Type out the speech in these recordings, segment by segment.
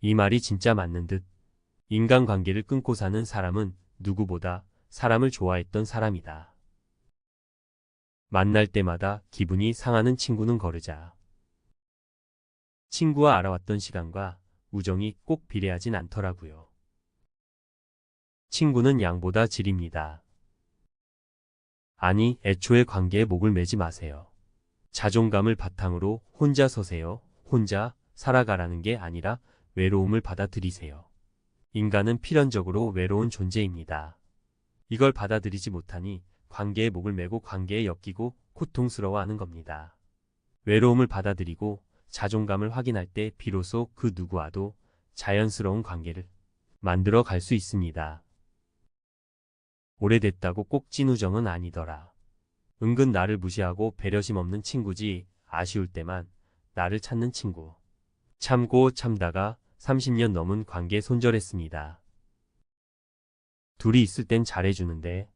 이 말이 진짜 맞는 듯. 인간관계를 끊고 사는 사람은 누구보다 사람을 좋아했던 사람이다. 만날 때마다 기분이 상하는 친구는 거르자. 친구와 알아왔던 시간과 우정이 꼭 비례하진 않더라고요. 친구는 양보다 질입니다. 아니, 애초에 관계에 목을 매지 마세요. 자존감을 바탕으로 혼자 서세요. 혼자 살아가라는 게 아니라 외로움을 받아들이세요. 인간은 필연적으로 외로운 존재입니다. 이걸 받아들이지 못하니 관계에 목을 매고 관계에 엮이고 고통스러워하는 겁니다. 외로움을 받아들이고 자존감을 확인할 때 비로소 그 누구와도 자연스러운 관계를 만들어 갈 수 있습니다. 오래됐다고 꼭 찐우정은 아니더라. 은근 나를 무시하고 배려심 없는 친구지. 아쉬울 때만 나를 찾는 친구. 참고 참다가 30년 넘은 관계 손절했습니다. 둘이 있을 땐 잘해주는데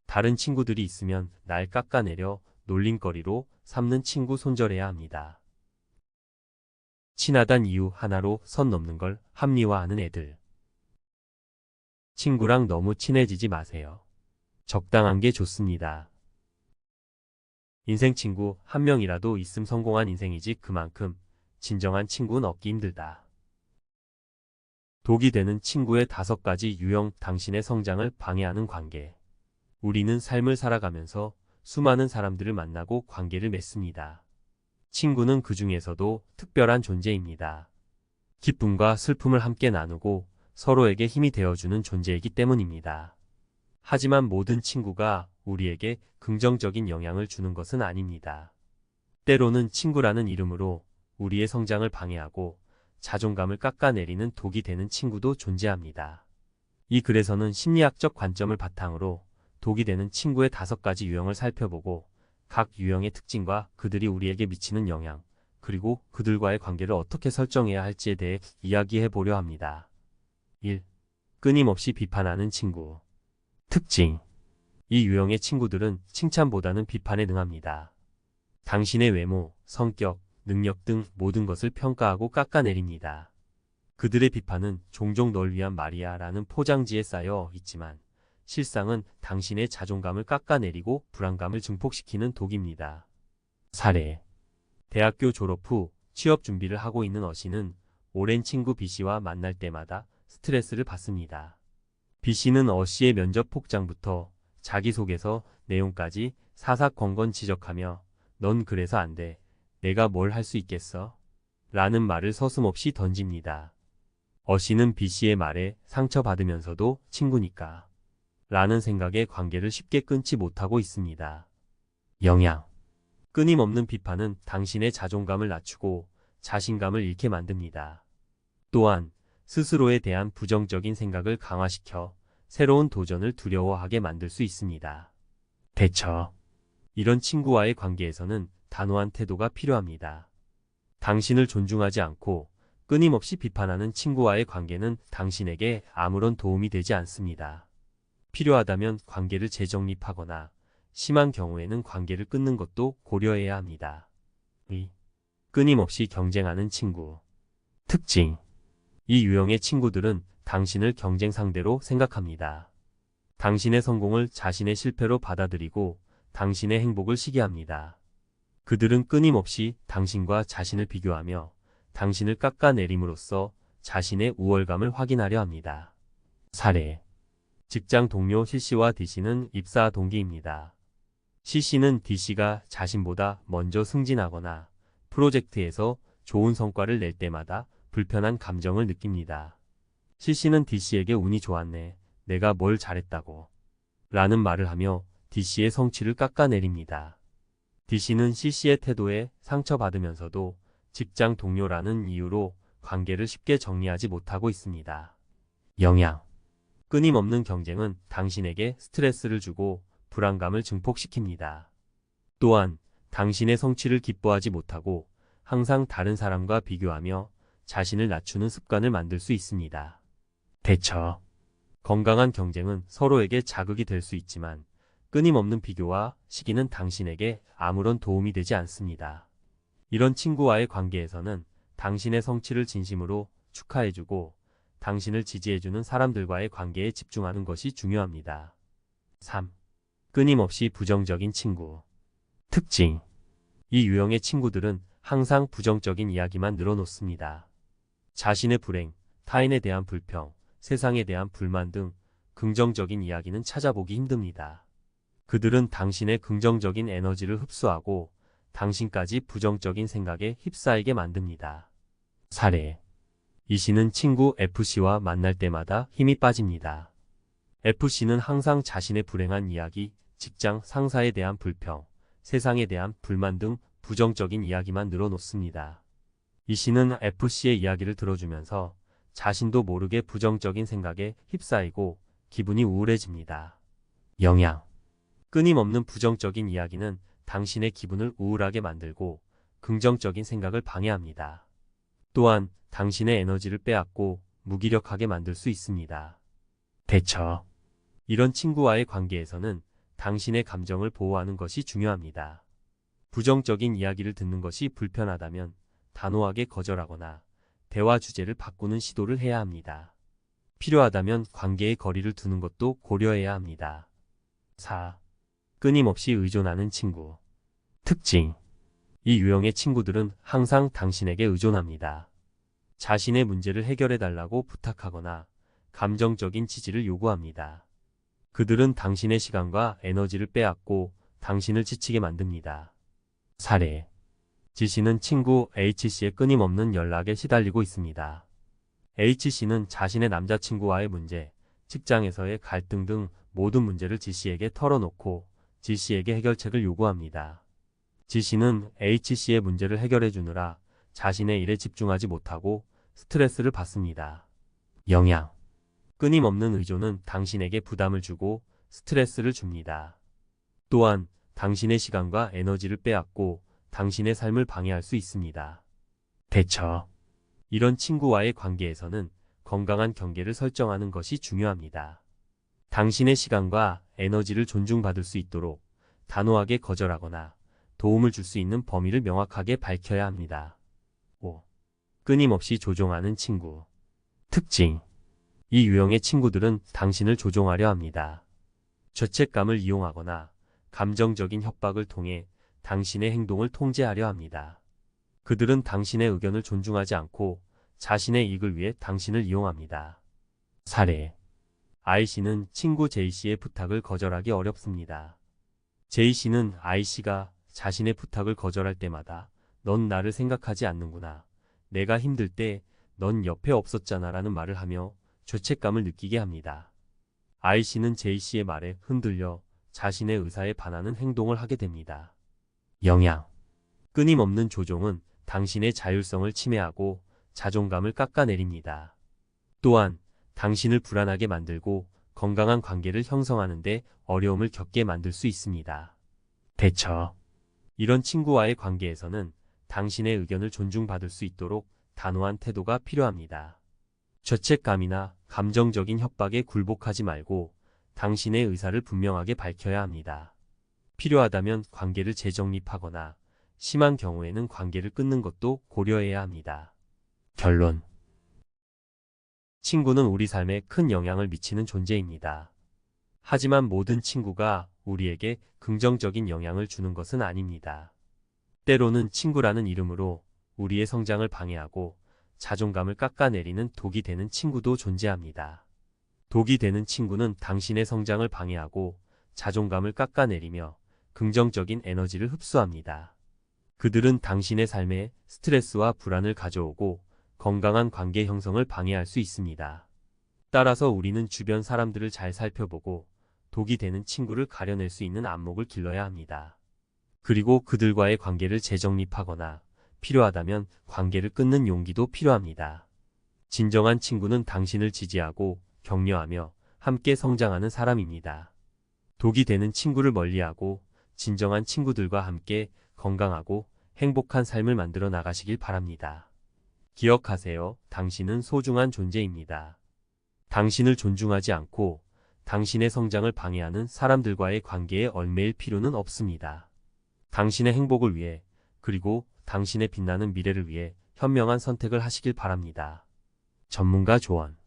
다른 친구들이 있으면 날 깎아내려 놀림거리로 삼는 친구 손절해야 합니다. 친하단 이유 하나로 선 넘는 걸 합리화하는 애들. 친구랑 너무 친해지지 마세요. 적당한 게 좋습니다. 인생 친구 한 명이라도 있음 성공한 인생이지 그만큼 진정한 친구는 얻기 힘들다. 독이 되는 친구의 5가지 유형. 당신의 성장을 방해하는 관계. 우리는 삶을 살아가면서 수많은 사람들을 만나고 관계를 맺습니다. 친구는 그 중에서도 특별한 존재입니다. 기쁨과 슬픔을 함께 나누고 서로에게 힘이 되어주는 존재이기 때문입니다. 하지만 모든 친구가 우리에게 긍정적인 영향을 주는 것은 아닙니다. 때로는 친구라는 이름으로 우리의 성장을 방해하고 자존감을 깎아내리는 독이 되는 친구도 존재합니다. 이 글에서는 심리학적 관점을 바탕으로 독이 되는 친구의 5가지 유형을 살펴보고 각 유형의 특징과 그들이 우리에게 미치는 영향, 그리고 그들과의 관계를 어떻게 설정해야 할지에 대해 이야기해 보려 합니다. 1. 끊임없이 비판하는 친구. 특징. 이 유형의 친구들은 칭찬보다는 비판에 능합니다. 당신의 외모, 성격, 능력 등 모든 것을 평가하고 깎아내립니다. 그들의 비판은 종종 널 위한 말이야 라는 포장지에 쌓여 있지만 실상은 당신의 자존감을 깎아내리고 불안감을 증폭시키는 독입니다. 사례. 대학교 졸업 후 취업 준비를 하고 있는 어씨는 오랜 친구 B씨와 만날 때마다 스트레스를 받습니다. B씨는 어씨의 면접 복장부터 자기소개서 내용까지 사사건건 지적하며 넌 그래서 안 돼. 내가 뭘 할 수 있겠어? 라는 말을 서슴없이 던집니다. 어씨는 B씨의 말에 상처받으면서도 친구니까 라는 생각에 관계를 쉽게 끊지 못하고 있습니다. 영향. 끊임없는 비판은 당신의 자존감을 낮추고 자신감을 잃게 만듭니다. 또한 스스로에 대한 부정적인 생각을 강화시켜 새로운 도전을 두려워하게 만들 수 있습니다. 대처. 이런 친구와의 관계에서는 단호한 태도가 필요합니다. 당신을 존중하지 않고 끊임없이 비판하는 친구와의 관계는 당신에게 아무런 도움이 되지 않습니다. 필요하다면 관계를 재정립하거나 심한 경우에는 관계를 끊는 것도 고려해야 합니다. 2. 끊임없이 경쟁하는 친구. 특징. 이 유형의 친구들은 당신을 경쟁 상대로 생각합니다. 당신의 성공을 자신의 실패로 받아들이고 당신의 행복을 시기합니다. 그들은 끊임없이 당신과 자신을 비교하며 당신을 깎아내림으로써 자신의 우월감을 확인하려 합니다. 사례. 직장 동료 C씨와 D씨는 입사 동기입니다. C씨는 D씨가 자신보다 먼저 승진하거나 프로젝트에서 좋은 성과를 낼 때마다 불편한 감정을 느낍니다. C씨는 D씨에게 운이 좋았네. 내가 뭘 잘했다고. 라는 말을 하며 D씨의 성취를 깎아내립니다. D씨는 C씨의 태도에 상처받으면서도 직장 동료라는 이유로 관계를 쉽게 정리하지 못하고 있습니다. 영향. 끊임없는 경쟁은 당신에게 스트레스를 주고 불안감을 증폭시킵니다. 또한 당신의 성취를 기뻐하지 못하고 항상 다른 사람과 비교하며 자신을 낮추는 습관을 만들 수 있습니다. 대처. 건강한 경쟁은 서로에게 자극이 될 수 있지만 끊임없는 비교와 시기는 당신에게 아무런 도움이 되지 않습니다. 이런 친구와의 관계에서는 당신의 성취를 진심으로 축하해주고 당신을 지지해주는 사람들과의 관계에 집중하는 것이 중요합니다. 3. 끊임없이 부정적인 친구. 특징. 이 유형의 친구들은 항상 부정적인 이야기만 늘어놓습니다. 자신의 불행, 타인에 대한 불평, 세상에 대한 불만 등 긍정적인 이야기는 찾아보기 힘듭니다. 그들은 당신의 긍정적인 에너지를 흡수하고 당신까지 부정적인 생각에 휩싸이게 만듭니다. 사례. 이 씨는 친구 F씨와 만날 때마다 힘이 빠집니다. F씨는 항상 자신의 불행한 이야기, 직장 상사에 대한 불평, 세상에 대한 불만 등 부정적인 이야기만 늘어놓습니다. 이 씨는 F씨의 이야기를 들어주면서 자신도 모르게 부정적인 생각에 휩싸이고 기분이 우울해집니다. 영향. 끊임없는 부정적인 이야기는 당신의 기분을 우울하게 만들고 긍정적인 생각을 방해합니다. 또한 당신의 에너지를 빼앗고 무기력하게 만들 수 있습니다. 대처. 이런 친구와의 관계에서는 당신의 감정을 보호하는 것이 중요합니다. 부정적인 이야기를 듣는 것이 불편하다면 단호하게 거절하거나 대화 주제를 바꾸는 시도를 해야 합니다. 필요하다면 관계의 거리를 두는 것도 고려해야 합니다. 4. 끊임없이 의존하는 친구. 특징. 이 유형의 친구들은 항상 당신에게 의존합니다. 자신의 문제를 해결해달라고 부탁하거나 감정적인 지지를 요구합니다. 그들은 당신의 시간과 에너지를 빼앗고 당신을 지치게 만듭니다. 사례. G씨는 친구 H씨의 끊임없는 연락에 시달리고 있습니다. H씨는 자신의 남자친구와의 문제, 직장에서의 갈등 등 모든 문제를 G씨에게 털어놓고 G씨에게 해결책을 요구합니다. G씨는 H씨의 문제를 해결해 주느라 자신의 일에 집중하지 못하고 스트레스를 받습니다. 영향. 끊임없는 의존은 당신에게 부담을 주고 스트레스를 줍니다. 또한 당신의 시간과 에너지를 빼앗고 당신의 삶을 방해할 수 있습니다. 대처. 이런 친구와의 관계에서는 건강한 경계를 설정하는 것이 중요합니다. 당신의 시간과 에너지를 존중받을 수 있도록 단호하게 거절하거나 도움을 줄 수 있는 범위를 명확하게 밝혀야 합니다. 5. 끊임없이 조종하는 친구. 특징. 이 유형의 친구들은 당신을 조종하려 합니다. 죄책감을 이용하거나 감정적인 협박을 통해 당신의 행동을 통제하려 합니다. 그들은 당신의 의견을 존중하지 않고 자신의 이익을 위해 당신을 이용합니다. 사례. I씨는 친구 J씨의 부탁을 거절하기 어렵습니다. J씨는 I씨가 자신의 부탁을 거절할 때마다 넌 나를 생각하지 않는구나. 내가 힘들 때 넌 옆에 없었잖아 라는 말을 하며 죄책감을 느끼게 합니다. I씨는 J씨의 말에 흔들려 자신의 의사에 반하는 행동을 하게 됩니다. 영향. 끊임없는 조종은 당신의 자율성을 침해하고 자존감을 깎아내립니다. 또한 당신을 불안하게 만들고 건강한 관계를 형성하는 데 어려움을 겪게 만들 수 있습니다. 대처. 이런 친구와의 관계에서는 당신의 의견을 존중받을 수 있도록 단호한 태도가 필요합니다. 죄책감이나 감정적인 협박에 굴복하지 말고 당신의 의사를 분명하게 밝혀야 합니다. 필요하다면 관계를 재정립하거나 심한 경우에는 관계를 끊는 것도 고려해야 합니다. 결론. 친구는 우리 삶에 큰 영향을 미치는 존재입니다. 하지만 모든 친구가 우리에게 긍정적인 영향을 주는 것은 아닙니다. 때로는 친구라는 이름으로 우리의 성장을 방해하고 자존감을 깎아내리는 독이 되는 친구도 존재합니다. 독이 되는 친구는 당신의 성장을 방해하고 자존감을 깎아내리며 긍정적인 에너지를 흡수합니다. 그들은 당신의 삶에 스트레스와 불안을 가져오고 건강한 관계 형성을 방해할 수 있습니다. 따라서 우리는 주변 사람들을 잘 살펴보고 독이 되는 친구를 가려낼 수 있는 안목을 길러야 합니다. 그리고 그들과의 관계를 재정립하거나 필요하다면 관계를 끊는 용기도 필요합니다. 진정한 친구는 당신을 지지하고 격려하며 함께 성장하는 사람입니다. 독이 되는 친구를 멀리하고 진정한 친구들과 함께 건강하고 행복한 삶을 만들어 나가시길 바랍니다. 기억하세요. 당신은 소중한 존재입니다. 당신을 존중하지 않고 당신의 성장을 방해하는 사람들과의 관계에 얽매일 필요는 없습니다. 당신의 행복을 위해 그리고 당신의 빛나는 미래를 위해 현명한 선택을 하시길 바랍니다. 전문가 조언.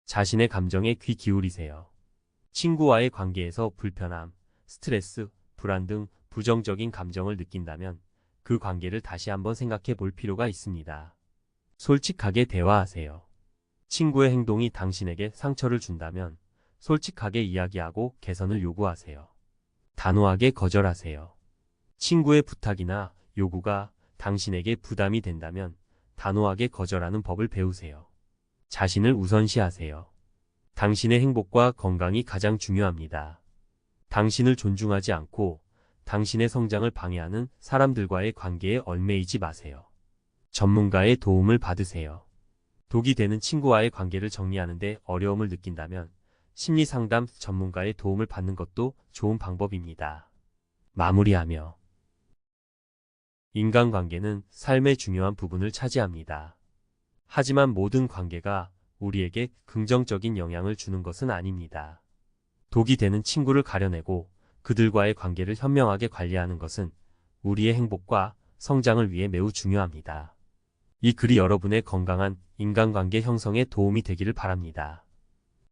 자신의 감정에 귀 기울이세요. 친구와의 관계에서 불편함, 스트레스, 불안 등 부정적인 감정을 느낀다면 그 관계를 다시 한번 생각해 볼 필요가 있습니다. 솔직하게 대화하세요. 친구의 행동이 당신에게 상처를 준다면 솔직하게 이야기하고 개선을 요구하세요. 단호하게 거절하세요. 친구의 부탁이나 요구가 당신에게 부담이 된다면 단호하게 거절하는 법을 배우세요. 자신을 우선시하세요. 당신의 행복과 건강이 가장 중요합니다. 당신을 존중하지 않고 당신의 성장을 방해하는 사람들과의 관계에 얽매이지 마세요. 전문가의 도움을 받으세요. 독이 되는 친구와의 관계를 정리하는 데 어려움을 느낀다면 심리상담 전문가의 도움을 받는 것도 좋은 방법입니다. 마무리하며 인간관계는 삶의 중요한 부분을 차지합니다. 하지만 모든 관계가 우리에게 긍정적인 영향을 주는 것은 아닙니다. 독이 되는 친구를 가려내고 그들과의 관계를 현명하게 관리하는 것은 우리의 행복과 성장을 위해 매우 중요합니다. 이 글이 여러분의 건강한 인간관계 형성에 도움이 되기를 바랍니다.